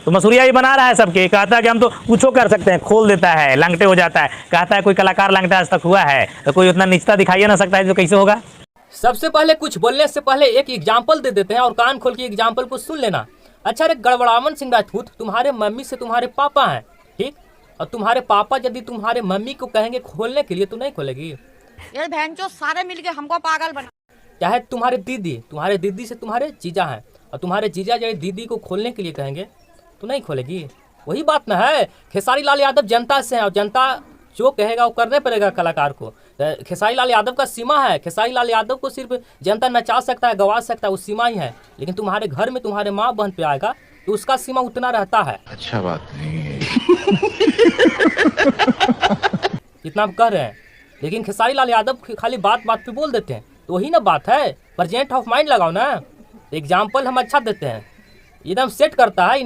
तो मसूरिया ही बना रहा है सबके, कहता है कि हम तो कुछ कर सकते हैं, खोल देता है, लंगटे हो जाता है, कहता है कोई कलाकार लंगटा आज तक हुआ है, तो कोई उतना निचता दिखाइए ना सकता है, जो कैसे होगा। सबसे पहले कुछ बोलने से पहले एक एग्जाम्पल दे देते हैं और कान खोल के एग्जाम्पल को सुन लेना। अच्छा रे गड़बड़ावन सिंह राजपूत, तुम्हारे मम्मी से तुम्हारे पापा हैं, ठीक, और तुम्हारे पापा यदि तुम्हारे मम्मी को कहेंगे खोलने के लिए तो नहीं खोलेगी। ये बहनचोद सारे मिलके हमको पागल बना। चाहे तुम्हारे दीदी से तुम्हारे जीजा हैं, और तुम्हारे जीजा यदि दीदी को खोलने के लिए कहेंगे तो नहीं खोलेगी। वही बात ना है। खेसारी लाल यादव जनता से है और जनता जो कहेगा वो करने पड़ेगा कलाकार को। खेसारी लाल यादव का सीमा है, खेसारी लाल यादव को सिर्फ जनता नचा सकता है, गवा सकता है, वो सीमा ही है। लेकिन तुम्हारे घर में तुम्हारे माँ बहन पे आएगा तो उसका सीमा उतना रहता है। अच्छा बात नहीं है। इतना हम कह रहे हैं, लेकिन खेसारी लाल यादव खाली बात बात पे बोल देते हैं, तो वही ना बात है। प्रेजेंट ऑफ माइंड लगाओ ना। एग्जाम्पल हम अच्छा देते हैं, एकदम सेट करता है,